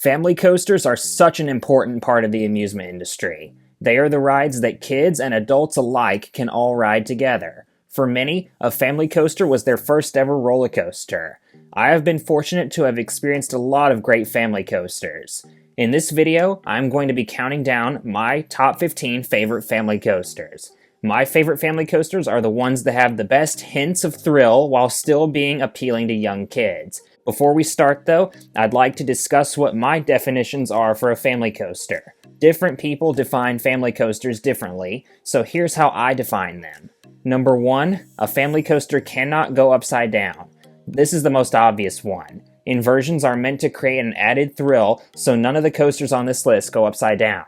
Family coasters are such an important part of the amusement industry. They are the rides that kids and adults alike can all ride together. For many, a family coaster was their first ever roller coaster. I have been fortunate to have experienced a lot of great family coasters. In this video, I'm going to be counting down my top 15 favorite family coasters. My favorite family coasters are the ones that have the best hints of thrill while still being appealing to young kids. Before we start though, I'd like to discuss what my definitions are for a family coaster. Different people define family coasters differently, so here's how I define them. Number 1, a family coaster cannot go upside down. This is the most obvious one. Inversions are meant to create an added thrill, so none of the coasters on this list go upside down.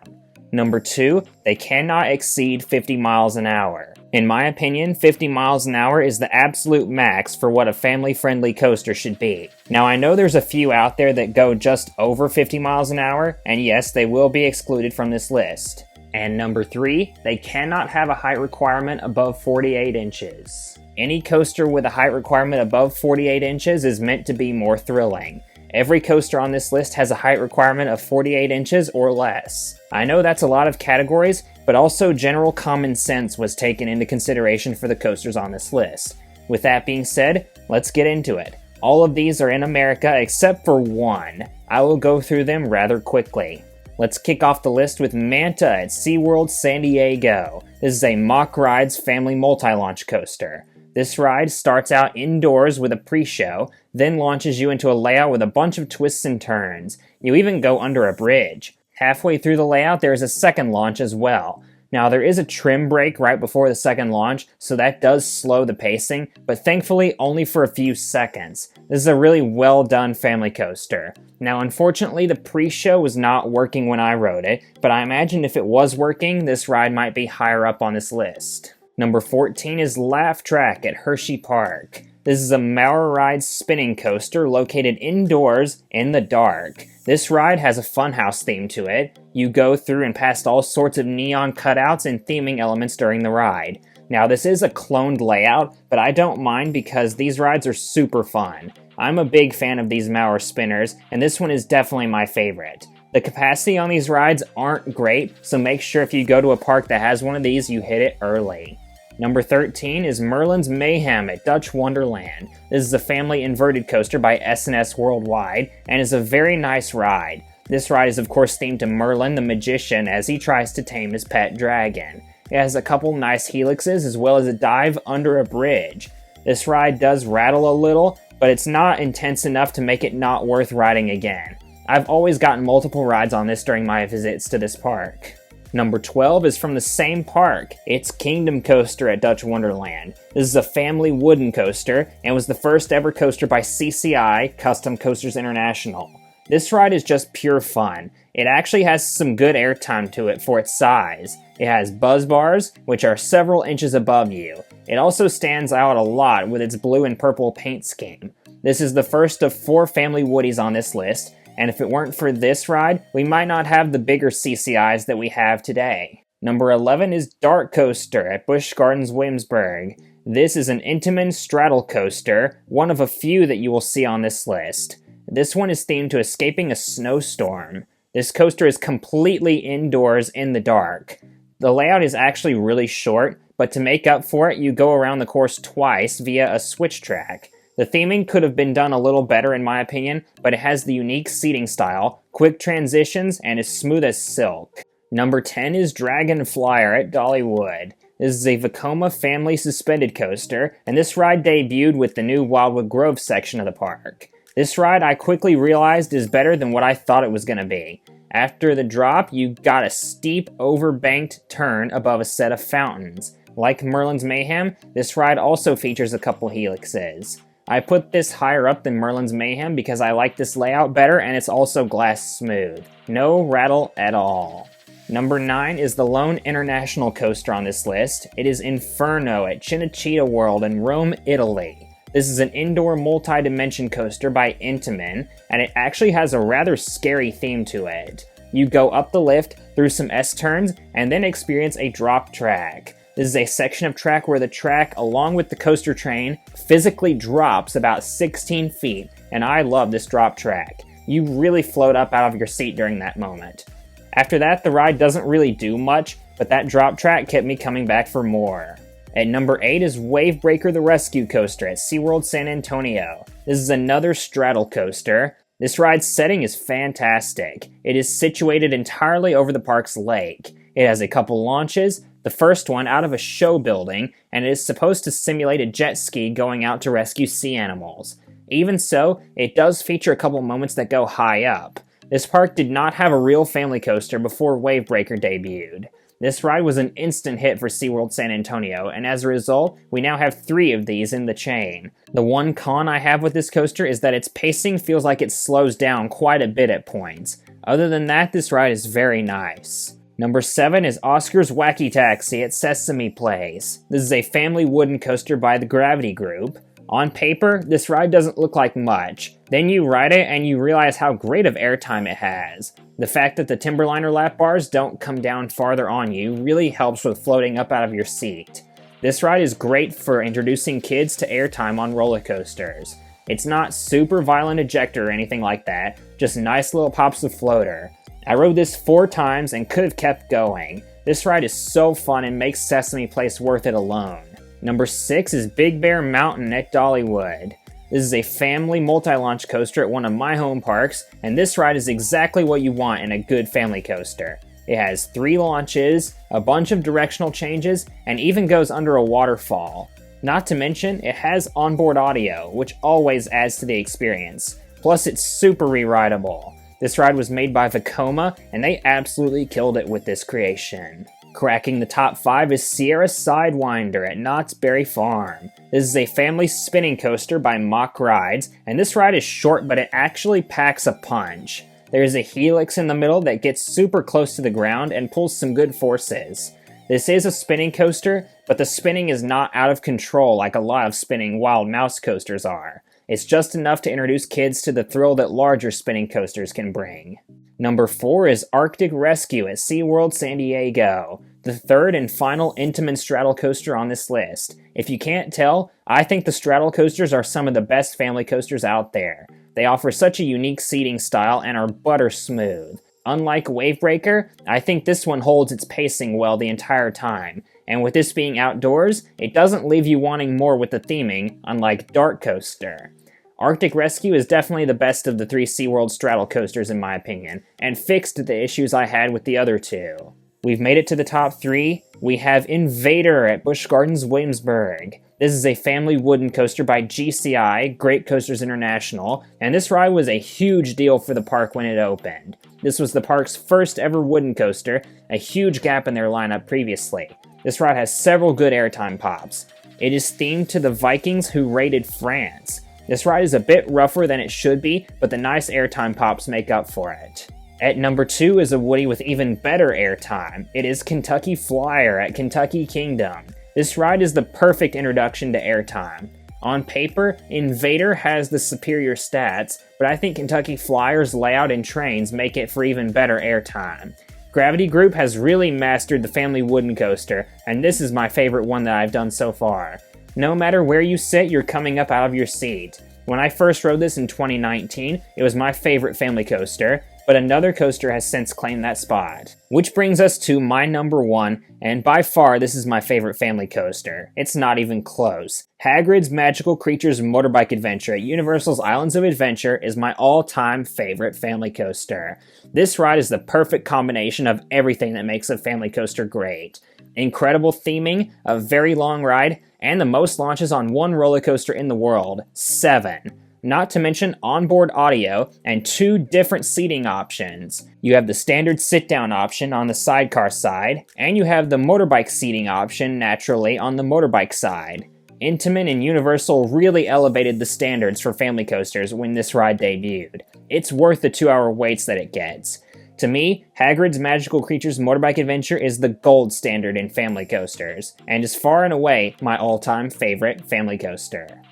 Number 2, they cannot exceed 50 miles an hour. In my opinion, 50 miles an hour is the absolute max for what a family-friendly coaster should be. Now I know there's a few out there that go just over 50 miles an hour, and yes, they will be excluded from this list. And number 3, they cannot have a height requirement above 48 inches. Any coaster with a height requirement above 48 inches is meant to be more thrilling. Every coaster on this list has a height requirement of 48 inches or less. I know that's a lot of categories, but also general common sense was taken into consideration for the coasters on this list. With that being said, let's get into it. All of these are in America except for one. I will go through them rather quickly. Let's kick off the list with Manta at SeaWorld San Diego. This is a Mock Rides family multi-launch coaster. This ride starts out indoors with a pre-show, then launches you into a layout with a bunch of twists and turns. You even go under a bridge. Halfway through the layout, there is a second launch as well. Now, there is a trim break right before the second launch, so that does slow the pacing, but thankfully only for a few seconds. This is a really well done family coaster. Now, unfortunately, the pre-show was not working when I rode it, but I imagine if it was working, this ride might be higher up on this list. Number 14 is Laugh Track at Hershey Park. This is a Maurer spinning coaster located indoors in the dark. This ride has a funhouse theme to it. You go through and past all sorts of neon cutouts and theming elements during the ride. Now this is a cloned layout, but I don't mind because these rides are super fun. I'm a big fan of these Maurer spinners, and this one is definitely my favorite. The capacity on these rides aren't great, so make sure if you go to a park that has one of these, you hit it early. Number 13 is Merlin's Mayhem at Dutch Wonderland. This is a family inverted coaster by S&S Worldwide, and is a very nice ride. This ride is of course themed to Merlin the Magician as he tries to tame his pet dragon. It has a couple nice helixes as well as a dive under a bridge. This ride does rattle a little, but it's not intense enough to make it not worth riding again. I've always gotten multiple rides on this during my visits to this park. Number 12 is from the same park. It's Kingdom Coaster at Dutch Wonderland. This is a family wooden coaster and was the first ever coaster by CCI, Custom Coasters International. This ride is just pure fun. It actually has some good airtime to it for its size. It has buzz bars, which are several inches above you. It also stands out a lot with its blue and purple paint scheme. This is the first of 4 family Woodies on this list, and if it weren't for this ride, we might not have the bigger CCIs that we have today. Number 11 is Dark Coaster at Busch Gardens Williamsburg. This is an Intamin straddle coaster, one of a few that you will see on this list. This one is themed to escaping a snowstorm. This coaster is completely indoors in the dark. The layout is actually really short, but to make up for it, you go around the course twice via a switch track. The theming could have been done a little better in my opinion, but it has the unique seating style, quick transitions, and is smooth as silk. Number 10 is Dragon Flyer at Dollywood. This is a Vekoma family suspended coaster, and this ride debuted with the new Wildwood Grove section of the park. This ride I quickly realized is better than what I thought it was going to be. After the drop, you got a steep, overbanked turn above a set of fountains. Like Merlin's Mayhem, this ride also features a couple helixes. I put this higher up than Merlin's Mayhem because I like this layout better and it's also glass smooth. No rattle at all. Number 9 is the lone international coaster on this list. It is Inferno at Cinecittà World in Rome, Italy. This is an indoor multi-dimension coaster by Intamin, and it actually has a rather scary theme to it. You go up the lift, through some S-turns, and then experience a drop track. This is a section of track where the track, along with the coaster train, physically drops about 16 feet, and I love this drop track. You really float up out of your seat during that moment. After that, the ride doesn't really do much, but that drop track kept me coming back for more. At number 8 is Wavebreaker the Rescue Coaster at SeaWorld San Antonio. This is another straddle coaster. This ride's setting is fantastic. It is situated entirely over the park's lake. It has a couple launches, the first one out of a show building, and it is supposed to simulate a jet ski going out to rescue sea animals. Even so, it does feature a couple moments that go high up. This park did not have a real family coaster before Wavebreaker debuted. This ride was an instant hit for SeaWorld San Antonio, and as a result, we now have 3 of these in the chain. The one con I have with this coaster is that its pacing feels like it slows down quite a bit at points. Other than that, this ride is very nice. Number 7 is Oscar's Wacky Taxi at Sesame Place. This is a family wooden coaster by the Gravity Group. On paper, this ride doesn't look like much. Then you ride it and you realize how great of airtime it has. The fact that the Timberliner lap bars don't come down farther on you really helps with floating up out of your seat. This ride is great for introducing kids to airtime on roller coasters. It's not super violent ejector or anything like that, just nice little pops of floater. I rode this 4 times and could have kept going. This ride is so fun and makes Sesame Place worth it alone. Number 6 is Big Bear Mountain at Dollywood. This is a family multi-launch coaster at one of my home parks, and this ride is exactly what you want in a good family coaster. It has 3 launches, a bunch of directional changes, and even goes under a waterfall. Not to mention, it has onboard audio, which always adds to the experience. Plus, it's super re-rideable. This ride was made by Vekoma, and they absolutely killed it with this creation. Cracking the top 5 is Sierra Sidewinder at Knott's Berry Farm. This is a family spinning coaster by Mock Rides, and this ride is short, but it actually packs a punch. There is a helix in the middle that gets super close to the ground and pulls some good forces. This is a spinning coaster, but the spinning is not out of control like a lot of spinning Wild Mouse coasters are. It's just enough to introduce kids to the thrill that larger spinning coasters can bring. Number 4 is Arctic Rescue at SeaWorld San Diego, the third and final Intamin straddle coaster on this list. If you can't tell, I think the straddle coasters are some of the best family coasters out there. They offer such a unique seating style and are butter smooth. Unlike Wavebreaker, I think this one holds its pacing well the entire time, and with this being outdoors, it doesn't leave you wanting more with the theming, unlike Dark Coaster. Arctic Rescue is definitely the best of the 3 SeaWorld straddle coasters in my opinion, and fixed the issues I had with the other 2. We've made it to the top 3. We have Invader at Busch Gardens Williamsburg. This is a family wooden coaster by GCI, Great Coasters International, and this ride was a huge deal for the park when it opened. This was the park's first ever wooden coaster, a huge gap in their lineup previously. This ride has several good airtime pops. It is themed to the Vikings who raided France. This ride is a bit rougher than it should be, but the nice airtime pops make up for it. At number 2 is a Woody with even better airtime. It is Kentucky Flyer at Kentucky Kingdom. This ride is the perfect introduction to airtime. On paper, Invader has the superior stats, but I think Kentucky Flyer's layout and trains make it for even better airtime. Gravity Group has really mastered the family wooden coaster, and this is my favorite one that I've done so far. No matter where you sit, you're coming up out of your seat. When I first rode this in 2019, it was my favorite family coaster, but another coaster has since claimed that spot. Which brings us to my number 1, and by far this is my favorite family coaster. It's not even close. Hagrid's Magical Creatures Motorbike Adventure at Universal's Islands of Adventure is my all-time favorite family coaster. This ride is the perfect combination of everything that makes a family coaster great. Incredible theming, a very long ride, and the most launches on one roller coaster in the world, 7. Not to mention onboard audio and 2 different seating options. You have the standard sit-down option on the sidecar side, and you have the motorbike seating option naturally on the motorbike side. Intamin and Universal really elevated the standards for family coasters when this ride debuted. It's worth the 2-hour waits that it gets. To me, Hagrid's Magical Creatures Motorbike Adventure is the gold standard in family coasters, and is far and away my all-time favorite family coaster.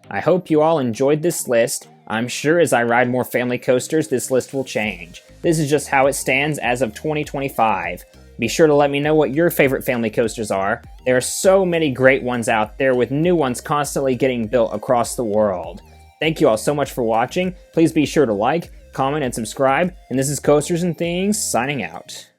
I hope you all enjoyed this list. I'm sure as I ride more family coasters, this list will change. This is just how it stands as of 2025. Be sure to let me know what your favorite family coasters are. There are so many great ones out there, with new ones constantly getting built across the world. Thank you all so much for watching. Please be sure to like, comment, and subscribe. And this is Coasters and Things signing out.